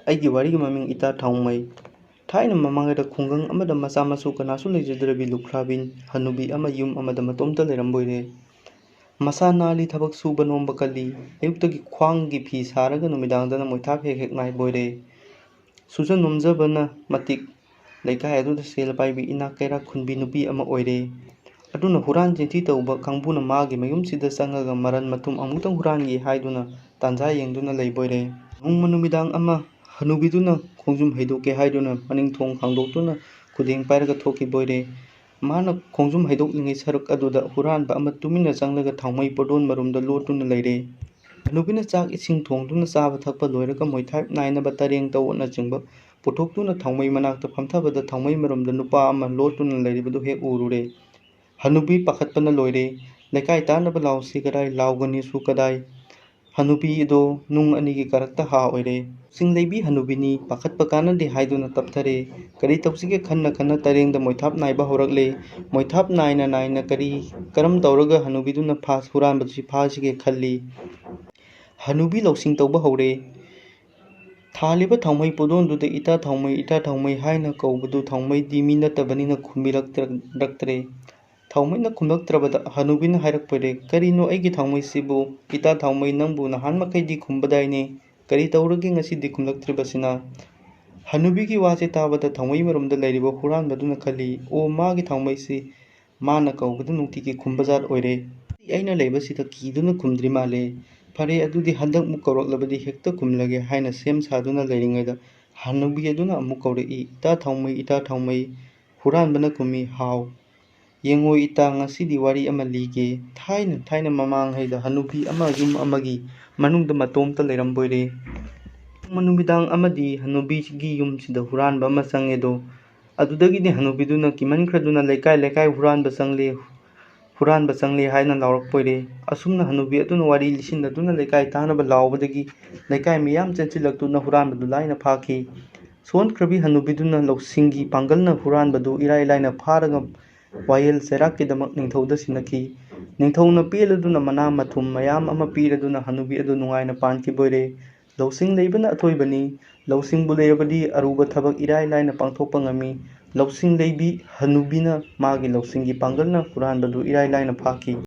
ꯑꯩꯒꯤ ꯋꯥꯔꯤꯒꯤ ꯃꯃꯤꯡ ꯏꯇꯥ ꯊꯥꯎꯃꯩ꯫ ꯊꯥꯏꯅ ꯃꯃꯥꯡꯉꯩꯗ ꯈꯨꯡꯒꯪ ꯑꯃꯗ ꯃꯆꯥ ꯃꯁꯨ ꯀꯅꯥꯁꯨ ꯂꯩꯖꯗ꯭ꯔꯕꯤ ꯂꯨꯈ꯭ꯔꯥꯕꯤ ꯍꯅꯨꯕꯤ ꯑꯃ ꯌꯨꯝ ꯑꯃꯗ ꯃꯇꯣꯝꯇ ꯂꯩꯔꯝꯕꯣꯏꯔꯦ꯫ ꯃꯁꯥ ꯅꯥꯜꯂꯤ, ꯊꯕꯛ ꯁꯨꯕ ꯅꯣꯝꯕ ꯀꯜꯂꯤ꯫ ꯑꯌꯨꯛꯇꯒꯤ ꯈ꯭ꯋꯥꯡꯒꯤ ꯐꯤ ꯁꯥꯔꯒ ꯅꯨꯃꯤꯗꯥꯡꯗꯅ ꯃꯣꯏꯊꯥꯞ ꯍꯦꯛ ꯍꯦꯛ ꯅꯥꯏꯕꯣꯏꯔꯦ꯫ ꯁꯨꯖ ꯅꯣꯝꯖꯕꯅ ꯃꯇꯤꯛ ꯂꯩꯀꯥꯏ ꯑꯗꯨꯗ ꯁꯦꯜ ꯄꯥꯏꯕꯤ ꯏꯅꯥꯛ ꯀꯩꯔꯥꯛ ꯈꯨꯟꯕꯤ ꯅꯨꯄꯤ ꯑꯃ ꯑꯣꯏꯔꯦ꯫ ꯑꯗꯨꯅ ꯍꯨꯔꯥꯟ ꯆꯤꯟꯊꯤ ꯇꯧꯕ ꯀꯥꯡꯕꯨꯅ ꯃꯥꯒꯤ ꯃꯌꯨꯝꯁꯤꯗ ꯆꯪꯉꯒ ꯃꯔꯟ ꯃꯊꯨꯝ ꯑꯃꯨꯛꯇꯪ ꯍꯨꯔꯥꯟꯒꯦ ꯍꯥꯏꯗꯨꯅ ꯇꯥꯟꯖꯥ ꯌꯦꯡꯗꯨꯅ ꯂꯩꯕꯣꯏꯔꯦ꯫ ꯅꯣꯡꯃ ꯅꯨꯃꯤꯗꯥꯡ ꯑꯃ ꯍꯅꯨꯕꯤꯗꯨꯅ ꯈꯣꯡꯖꯨꯝ ꯍꯩꯗꯣꯛꯀꯦ ꯍꯥꯏꯗꯨꯅ ꯃꯅꯤꯡꯊꯣꯡ ꯍꯥꯡꯗꯣꯛꯇꯨꯅ ꯈꯨꯗꯦꯡ ꯄꯥꯏꯔꯒ ꯊꯣꯛꯈꯤꯕꯣꯏꯔꯦ꯫ ꯃꯥꯅ ꯈꯣꯡꯖꯨꯝ ꯍꯩꯗꯣꯛꯂꯤꯉꯩ ꯁꯔꯨꯛ ꯑꯗꯨꯗ ꯍꯨꯔꯥꯟꯕ ꯑꯃ ꯇꯨꯃꯤꯟꯅ ꯆꯪꯂꯒ ꯊꯥꯎꯃꯩ ꯄꯣꯗꯣꯟ ꯃꯔꯨꯝꯗ ꯂꯣꯠꯇꯨꯅ ꯂꯩꯔꯦ꯫ ꯍꯅꯨꯕꯤꯅ ꯆꯥꯛ ꯏꯁꯤꯡ ꯊꯣꯡꯗꯨꯅ ꯆꯥꯕ ꯊꯛꯄ ꯂꯣꯏꯔꯒ ꯃꯣꯏꯊꯥꯞ ꯅꯥꯏꯅꯕ ꯇꯔꯦꯡ ꯇꯧꯅꯆꯤꯡꯕ ꯄꯨꯊꯣꯛꯇꯨꯅ ꯊꯥꯎꯃꯩ ꯃꯅꯥꯛꯇ ꯐꯝꯊꯕꯗ ꯊꯥꯎꯃꯩ ꯃꯔꯨꯝꯗ ꯅꯨꯄꯥ ꯑꯃ ꯂꯣꯠꯇꯨꯅ ꯂꯩꯔꯤꯕꯗꯨ ꯍꯦꯛ ꯎꯔꯨꯔꯦ꯫ ꯍꯅꯨꯕꯤ ꯄꯥꯈꯠꯄꯅ ꯂꯣꯏꯔꯦ꯫ ꯂꯩꯀꯥꯏ ꯇꯥꯅꯕ ꯂꯥꯎꯁꯤ ꯀꯗꯥꯏ, ꯂꯥꯎꯒꯅꯤꯁꯨ ꯀꯗꯥꯏ꯫ ꯍꯅꯨꯕꯤ ꯑꯗꯣ ꯅꯨꯡ ꯑꯅꯤꯒꯤ ꯀꯥꯔꯛꯇ ꯍꯥ ꯑꯣꯏꯔꯦ꯫ ꯂꯧꯁꯤꯡ ꯂꯩꯕꯤ ꯍꯅꯨꯕꯤꯅꯤ, ꯄꯥꯈꯠꯄ ꯀꯥꯟꯅꯗꯦ ꯍꯥꯏꯗꯨꯅ ꯇꯞꯊꯔꯦ꯫ ꯀꯔꯤ ꯇꯧꯁꯤꯒꯦ ꯈꯟꯅ ꯈꯟꯅ ꯇꯔꯦꯡꯗ ꯃꯣꯏꯊꯥꯞ ꯅꯥꯏꯕ ꯍꯧꯔꯛꯂꯦ꯫ ꯃꯣꯏꯊꯥꯞ ꯅꯥꯏꯅ ꯅꯥꯏꯅ ꯀꯔꯝ ꯇꯧꯔꯒ ꯍꯅꯨꯕꯤꯗꯨꯅ ꯍꯨꯔꯥꯟꯕꯗꯨ ꯐꯥꯁꯤꯒꯦ ꯈꯜꯂꯤ꯫ ꯍꯅꯨꯕꯤ ꯂꯧꯁꯤꯡ ꯇꯧꯕ ꯍꯧꯔꯦ꯫ ꯊꯥꯜꯂꯤꯕ ꯊꯥꯎꯃꯩ ꯄꯣꯗꯣꯟꯗꯨꯗ ꯏꯇꯥ ꯊꯥꯎꯃꯩ, ꯏꯇꯥ ꯊꯥꯎꯃꯩ ꯍꯥꯏꯅ ꯀꯧꯕꯗꯨ ꯊꯥꯎꯃꯩꯗꯤ ꯃꯤ ꯅꯠꯇꯕꯅꯤꯅ ꯈꯨꯝꯕꯤꯔꯛꯇ꯭ꯔꯦ꯫ ꯊꯥꯎꯃꯩꯅ ꯈꯨꯝꯂꯛꯇ꯭ꯔꯕꯗ ꯍꯅꯨꯕꯤꯅ ꯍꯥꯏꯔꯛꯄꯣꯏꯔꯦ, ꯀꯔꯤꯅꯣ ꯑꯩꯒꯤ ꯊꯥꯎꯃꯩꯁꯤꯕꯨ? ꯏꯇꯥ ꯊꯥꯎꯃꯩ, ꯅꯪꯕꯨ ꯅꯍꯥꯟꯃꯈꯩꯗꯤ ꯈꯨꯝꯕꯗꯥꯏꯅꯦ, ꯀꯔꯤ ꯇꯧꯔꯒꯦ ꯉꯁꯤꯗꯤ ꯈꯨꯝꯂꯛꯇ꯭ꯔꯤꯕꯁꯤꯅ? ꯍꯅꯨꯕꯤꯒꯤ ꯋꯥꯁꯦ ꯇꯥꯕꯗ ꯊꯥꯎꯃꯩ ꯃꯔꯨꯝꯗ ꯂꯩꯔꯤꯕ ꯍꯨꯔꯥꯟꯕꯗꯨꯅ ꯈꯜꯂꯤ, ꯑꯣ, ꯃꯥꯒꯤ ꯊꯥꯎꯃꯩꯁꯤ ꯃꯥꯅ ꯀꯧꯕꯗ ꯅꯨꯡꯇꯤꯒꯤ ꯈꯨꯝꯕꯖꯥꯠ ꯑꯣꯏꯔꯦ꯫ ꯑꯩꯅ ꯂꯩꯕꯁꯤꯗ ꯀꯤꯗꯨꯅ ꯈꯨꯝꯗ꯭ꯔꯤ ꯃꯥꯜꯂꯦ꯫ ꯐꯔꯦ, ꯑꯗꯨꯗꯤ ꯍꯟꯗꯛꯃꯨꯛ ꯀꯧꯔꯛꯂꯕꯗꯤ ꯍꯦꯛꯇ ꯈꯨꯝꯂꯒꯦ ꯍꯥꯏꯅ ꯁꯦꯝ ꯁꯥꯗꯨꯅ ꯂꯩꯔꯤꯉꯩꯗ ꯍꯅꯨꯕꯤ ꯑꯗꯨꯅ ꯑꯃꯨꯛ ꯀꯧꯔꯛꯏ, ꯏꯇꯥ ꯊꯥꯎꯃꯩ, ꯏꯇꯥ ꯊꯥꯎꯃꯩ꯫ ꯍꯨꯔꯥꯟꯕꯅ ꯈꯨꯝꯃꯤ, ꯍꯥꯎ, ꯌꯦꯡꯉꯣ ꯏꯇꯥ, ꯉꯁꯤꯗꯤ ꯋꯥꯔꯤ ꯑꯃ ꯂꯤꯒꯦ꯫ ꯊꯥꯏꯅ ꯃꯃꯥꯡꯉꯩꯗ ꯍꯅꯨꯕꯤ ꯑꯃ ꯌꯨꯝ ꯑꯃꯒꯤ ꯃꯅꯨꯡꯗ ꯃꯇꯣꯝꯇ ꯂꯩꯔꯝꯕꯣꯏꯔꯦ꯫ ꯅꯣꯡꯃ ꯅꯨꯃꯤꯗꯥꯡ ꯑꯃꯗꯤ ꯍꯅꯨꯕꯤꯒꯤ ꯌꯨꯝꯁꯤꯗ ꯍꯨꯔꯥꯟꯕ ꯑꯃ ꯆꯪꯉꯦꯗꯣ꯫ ꯑꯗꯨꯗꯒꯤꯗꯤ ꯍꯅꯨꯕꯤꯗꯨꯅ ꯀꯤꯃꯟꯈ꯭ꯔꯗꯨꯅ ꯂꯩꯀꯥꯏ ꯂꯩꯀꯥꯏ ꯍꯨꯔꯥꯟꯕ ꯆꯪꯂꯦ ꯍꯥꯏꯅ ꯂꯥꯎꯔꯛꯄꯣꯏꯔꯦ꯫ ꯑꯁꯨꯝꯅ ꯍꯅꯨꯕꯤ ꯑꯗꯨꯅ ꯋꯥꯔꯤ ꯂꯤꯁꯤꯟꯅꯗꯨꯅ ꯂꯩꯀꯥꯏ ꯇꯥꯅꯕ ꯂꯥꯎꯕꯗꯒꯤ ꯂꯩꯀꯥꯏ ꯃꯤꯌꯥꯝ ꯆꯦꯟꯁꯤꯜꯂꯛꯇꯨꯅ ꯍꯨꯔꯥꯟꯕꯗꯨ ꯂꯥꯏꯅ ꯐꯥꯈꯤ꯫ ꯁꯣꯟꯈ꯭ꯔꯕꯤ ꯍꯅꯨꯕꯤꯗꯨꯅ ꯂꯧꯁꯤꯡꯒꯤ ꯄꯥꯡꯒꯜꯅ ꯍꯨꯔꯥꯟꯕꯗꯨ ꯏꯔꯥꯏ ꯂꯥꯏꯅ ꯐꯥꯔꯒ ꯋꯥꯌꯦꯜ ꯆꯩꯔꯥꯛꯀꯤꯗꯃꯛ ꯅꯤꯡꯊꯧꯗ ꯁꯤꯟꯅꯈꯤ꯫ ꯅꯤꯡꯊꯧꯅ ꯄꯦꯜꯂꯗꯨꯅ ꯃꯅꯥ ꯃꯊꯨꯝ ꯃꯌꯥꯝ ꯑꯃ ꯄꯤꯔꯗꯨꯅ ꯍꯅꯨꯕꯤ ꯑꯗꯨ ꯅꯨꯡꯉꯥꯏꯅ ꯄꯥꯟꯈꯤꯕꯣꯏꯔꯦ꯫ ꯂꯧꯁꯤꯡ ꯂꯩꯕꯅ ꯑꯊꯣꯏꯕꯅꯤ꯫ ꯂꯧꯁꯤꯡꯕꯨ ꯂꯩꯔꯕꯗꯤ ꯑꯔꯨꯕ ꯊꯕꯛ ꯏꯔꯥꯏ ꯂꯥꯏꯅ ꯄꯥꯡꯊꯣꯛꯄ ꯉꯝꯃꯤ꯫ ꯂꯧꯁꯤꯡ ꯂꯩꯕꯤ ꯍꯅꯨꯕꯤꯅ ꯃꯥꯒꯤ ꯂꯧꯁꯤꯡꯒꯤ ꯄꯥꯡꯒꯜꯅ ꯍꯨꯔꯥꯟꯕꯗꯨ ꯏꯔꯥꯏ ꯂꯥꯏꯅ ꯐꯥꯈꯤ꯫